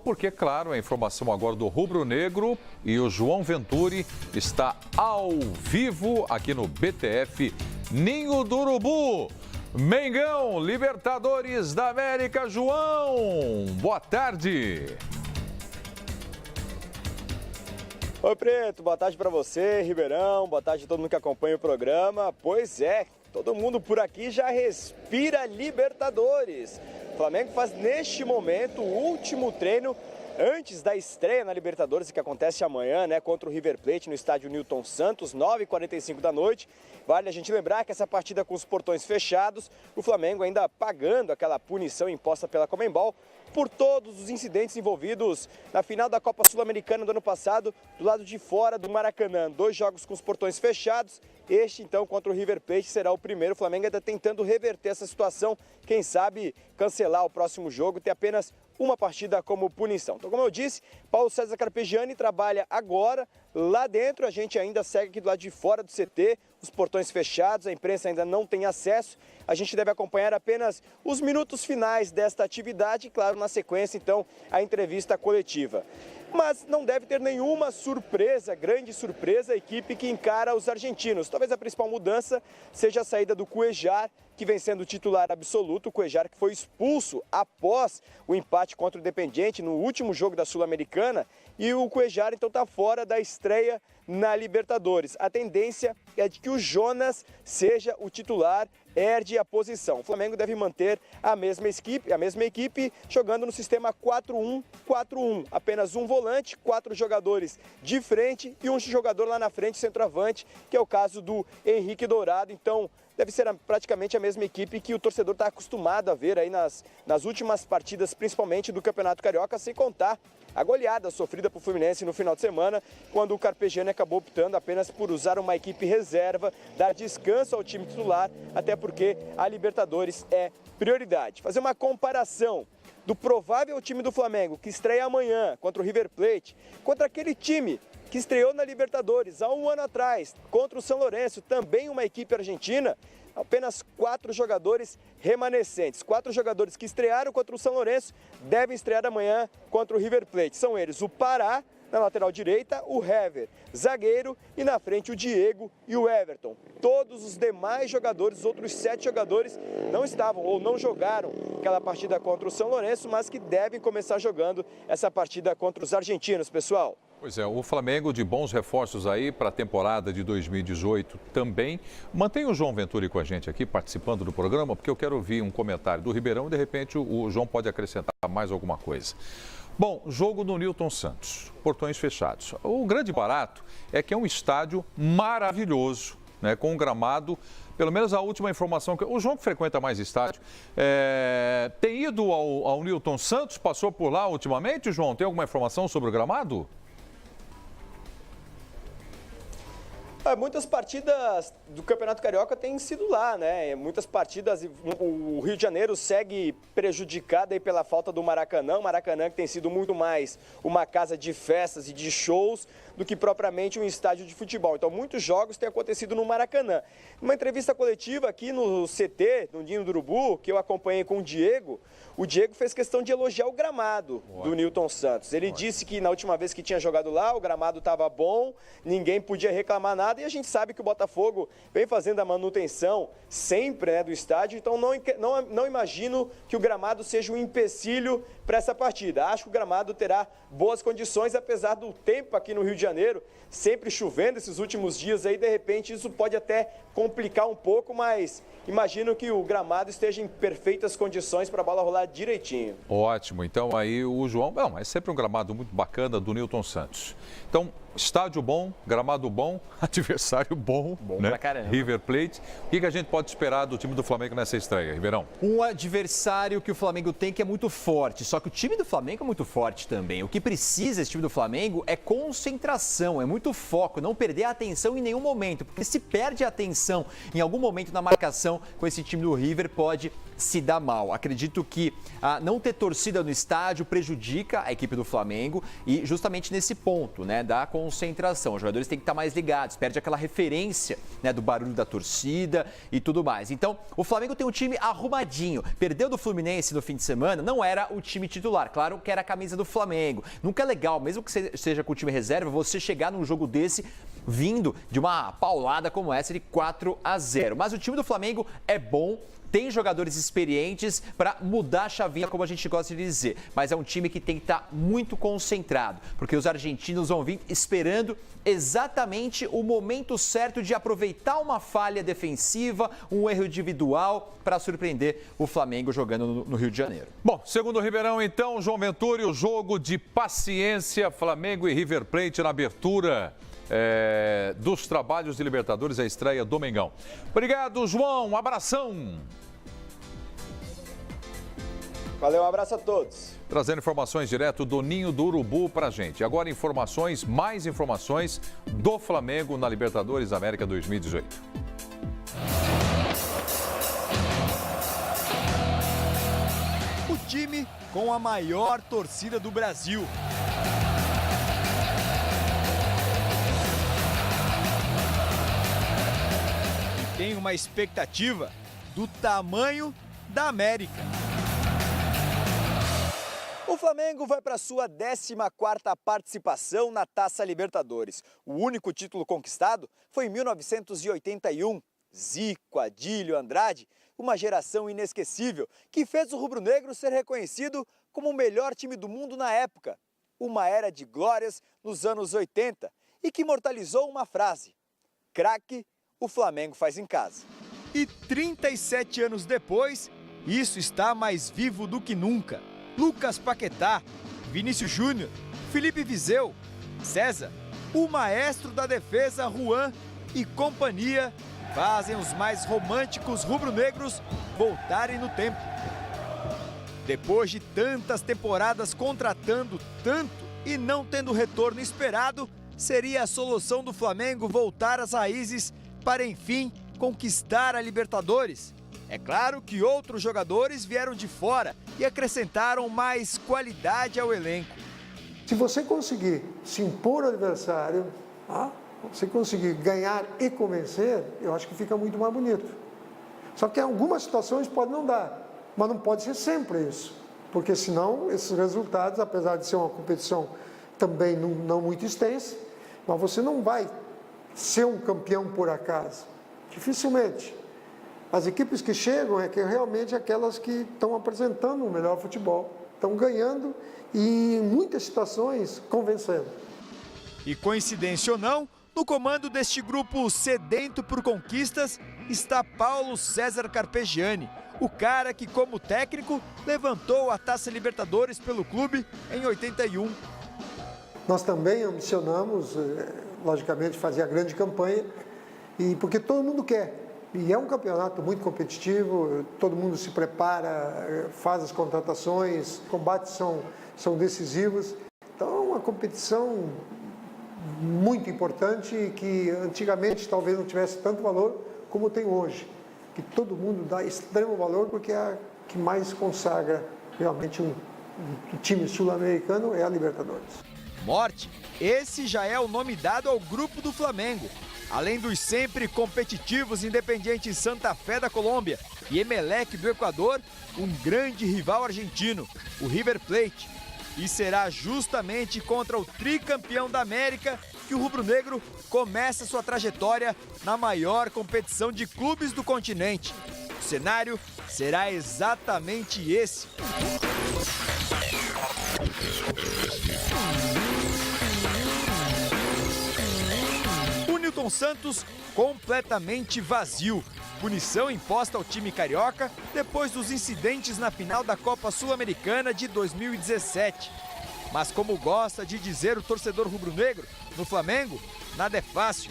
Porque, claro, a informação agora do Rubro Negro e o João Venturi está ao vivo aqui no BTF Ninho do Urubu. Mengão, Libertadores da América, João, boa tarde. Oi, Preto, boa tarde para você, Ribeirão, boa tarde a todo mundo que acompanha o programa. Pois é, todo mundo por aqui já respira Libertadores. O Flamengo faz neste momento o último treino antes da estreia na Libertadores, que acontece amanhã, contra o River Plate no estádio Newton Santos, 9h45 da noite. Vale a gente lembrar que essa partida com os portões fechados, o Flamengo ainda pagando aquela punição imposta pela Conmebol por todos os incidentes envolvidos na final da Copa Sul-Americana do ano passado, do lado de fora do Maracanã. 2 jogos com os portões fechados. Este, então, contra o River Plate, será o primeiro. O Flamengo ainda tentando reverter essa situação. Quem sabe cancelar o próximo jogo e ter apenas uma partida como punição. Então, como eu disse, Paulo César Carpegiani trabalha agora lá dentro. A gente ainda segue aqui do lado de fora do CT, os portões fechados, a imprensa ainda não tem acesso. A gente deve acompanhar apenas os minutos finais desta atividade e, claro, na sequência, então, a entrevista coletiva. Mas não deve ter nenhuma surpresa, grande surpresa, a equipe que encara os argentinos. Talvez a principal mudança seja a saída do Cuéllar, que vem sendo titular absoluto. O Cuéllar que foi expulso após o empate contra o Independiente no último jogo da Sul-Americana. E o Cuéllar, então, está fora da estreia na Libertadores. A tendência é de que o Jonas seja o titular, herde a posição. O Flamengo deve manter a mesma equipe jogando no sistema 4-1-4-1. Apenas um volante, 4 jogadores de frente e um jogador lá na frente, centroavante, que é o caso do Henrique Dourado. Então, deve ser praticamente a mesma equipe que o torcedor está acostumado a ver aí nas últimas partidas, principalmente do Campeonato Carioca, sem contar a goleada sofrida por Fluminense no final de semana, quando o Carpegiani acabou optando apenas por usar uma equipe reserva, dar descanso ao time titular, até porque a Libertadores é prioridade. Fazer uma comparação do provável time do Flamengo, que estreia amanhã contra o River Plate, contra aquele time que estreou na Libertadores há um ano atrás, contra o São Lourenço, também uma equipe argentina. Apenas 4 jogadores remanescentes. 4 jogadores que estrearam contra o São Lourenço devem estrear amanhã contra o River Plate. São eles o Pará, na lateral direita, o Hever, zagueiro, e na frente o Diego e o Everton. Todos os demais jogadores, os outros 7 jogadores, não estavam ou não jogaram aquela partida contra o São Lourenço, mas que devem começar jogando essa partida contra os argentinos, pessoal. Pois é, o Flamengo de bons reforços aí para a temporada de 2018 também. Mantém o João Venturi com a gente aqui, participando do programa, porque eu quero ouvir um comentário do Ribeirão e, de repente, o João pode acrescentar mais alguma coisa. Bom, jogo no Newton Santos, portões fechados. O grande barato é que é um estádio maravilhoso, com um gramado, pelo menos a última informação, que o João que frequenta mais estádio, tem ido ao Newton Santos, passou por lá ultimamente, João? Tem alguma informação sobre o gramado? Muitas partidas do Campeonato Carioca têm sido lá, Muitas partidas, o Rio de Janeiro segue prejudicado aí pela falta do Maracanã. O Maracanã que tem sido muito mais uma casa de festas e de shows do que propriamente um estádio de futebol. Então, muitos jogos têm acontecido no Maracanã. Numa entrevista coletiva aqui no CT, no Ninho do Urubu, que eu acompanhei com o Diego fez questão de elogiar o gramado do Newton Santos. Ele disse que na última vez que tinha jogado lá, o gramado estava bom, ninguém podia reclamar nada, e a gente sabe que o Botafogo vem fazendo a manutenção sempre do estádio, então não imagino que o gramado seja um empecilho para essa partida. Acho que o gramado terá boas condições, apesar do tempo aqui no Rio de Janeiro, sempre chovendo esses últimos dias aí, de repente isso pode até complicar um pouco, mas imagino que o gramado esteja em perfeitas condições para a bola rolar direitinho. Ótimo, então aí o João, é sempre um gramado muito bacana do Newton Santos. Então, estádio bom, gramado bom, adversário bom, pra caramba. River Plate. O que a gente pode esperar do time do Flamengo nessa estreia, Ribeirão? Um adversário que o Flamengo tem que é muito forte, só que o time do Flamengo é muito forte também. O que precisa esse time do Flamengo é concentração, é muito foco, não perder a atenção em nenhum momento, porque se perde a atenção em algum momento na marcação com esse time do River, pode se dá mal. Acredito que não ter torcida no estádio prejudica a equipe do Flamengo e justamente nesse ponto, né, da concentração. Os jogadores têm que estar mais ligados, perde aquela referência, né, do barulho da torcida e tudo mais. Então, o Flamengo tem um time arrumadinho. Perdeu do Fluminense no fim de semana, não era o time titular. Claro que era a camisa do Flamengo. Nunca é legal, mesmo que seja com o time reserva, você chegar num jogo desse vindo de uma paulada como essa de 4-0. Mas o time do Flamengo é bom, tem jogadores experientes para mudar a chavinha, como a gente gosta de dizer. Mas é um time que tem que estar muito concentrado, porque os argentinos vão vir esperando exatamente o momento certo de aproveitar uma falha defensiva, um erro individual para surpreender o Flamengo jogando no Rio de Janeiro. Bom, segundo o Ribeirão, então, João Ventura, o jogo de paciência, Flamengo e River Plate na abertura dos trabalhos de Libertadores, a estreia do Mengão. Obrigado, João. Um abração. Valeu, um abraço a todos. Trazendo informações direto do Ninho do Urubu pra gente. Agora mais informações do Flamengo na Libertadores América 2018. O time com a maior torcida do Brasil. Tem uma expectativa do tamanho da América. O Flamengo vai para sua 14ª participação na Taça Libertadores. O único título conquistado foi em 1981. Zico, Adílio, Andrade, uma geração inesquecível que fez o rubro-negro ser reconhecido como o melhor time do mundo na época. Uma era de glórias nos anos 80 e que imortalizou uma frase: craque, o Flamengo faz em casa. E 37 anos depois, isso está mais vivo do que nunca. Lucas Paquetá, Vinícius Júnior, Felipe Viseu, César, o maestro da defesa Juan e companhia fazem os mais românticos rubro-negros voltarem no tempo. Depois de tantas temporadas contratando tanto e não tendo o retorno esperado, seria a solução do Flamengo voltar às raízes para, enfim, conquistar a Libertadores. É claro que outros jogadores vieram de fora e acrescentaram mais qualidade ao elenco. Se você conseguir se impor ao adversário, você conseguir ganhar e convencer, eu acho que fica muito mais bonito. Só que em algumas situações pode não dar, mas não pode ser sempre isso. Porque senão esses resultados, apesar de ser uma competição também não muito extensa, mas você não vai ser um campeão por acaso. Dificilmente. As equipes que chegam é que realmente aquelas que estão apresentando o melhor futebol, estão ganhando e em muitas situações convencendo. E coincidência ou não, no comando deste grupo sedento por conquistas está Paulo César Carpegiani, o cara que, como técnico, levantou a Taça Libertadores pelo clube em 81. Nós também ambicionamos, logicamente, fazer a grande campanha, porque todo mundo quer. E é um campeonato muito competitivo, todo mundo se prepara, faz as contratações, combates são decisivos. Então é uma competição muito importante e que antigamente talvez não tivesse tanto valor como tem hoje. Que todo mundo dá extremo valor porque é a que mais consagra realmente um time sul-americano é a Libertadores. Morte, esse já é o nome dado ao grupo do Flamengo. Além dos sempre competitivos Independiente Santa Fé da Colômbia e Emelec do Equador, um grande rival argentino, o River Plate. E será justamente contra o tricampeão da América que o rubro-negro começa sua trajetória na maior competição de clubes do continente. O cenário será exatamente esse. Newton Santos completamente vazio. Punição imposta ao time carioca depois dos incidentes na final da Copa Sul-Americana de 2017. Mas como gosta de dizer o torcedor rubro-negro, no Flamengo, nada é fácil.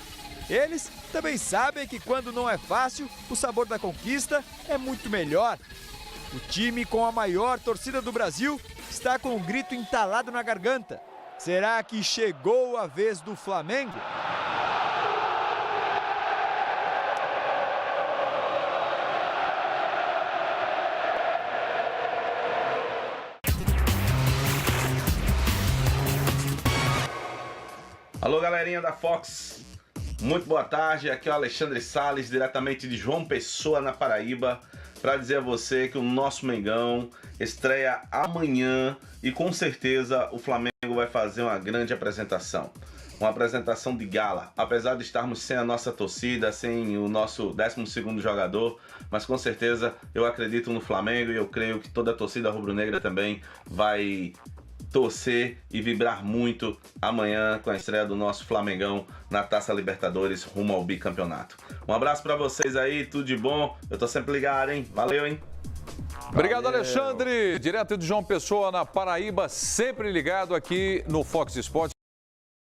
Eles também sabem que quando não é fácil, o sabor da conquista é muito melhor. O time com a maior torcida do Brasil está com um grito entalado na garganta. Será que chegou a vez do Flamengo? Alô, galerinha da Fox, muito boa tarde, aqui é o Alexandre Salles, diretamente de João Pessoa, na Paraíba, para dizer a você que o nosso Mengão estreia amanhã e com certeza o Flamengo vai fazer uma grande apresentação. Uma apresentação de gala, apesar de estarmos sem a nossa torcida, sem o nosso 12º jogador, mas com certeza eu acredito no Flamengo e eu creio que toda a torcida rubro-negra também vai torcer e vibrar muito amanhã com a estreia do nosso Flamengão na Taça Libertadores rumo ao bicampeonato. Um abraço para vocês aí, tudo de bom. Eu tô sempre ligado, hein? Valeu, hein? Obrigado, Alexandre. Direto de João Pessoa, na Paraíba, sempre ligado aqui no Fox Sports.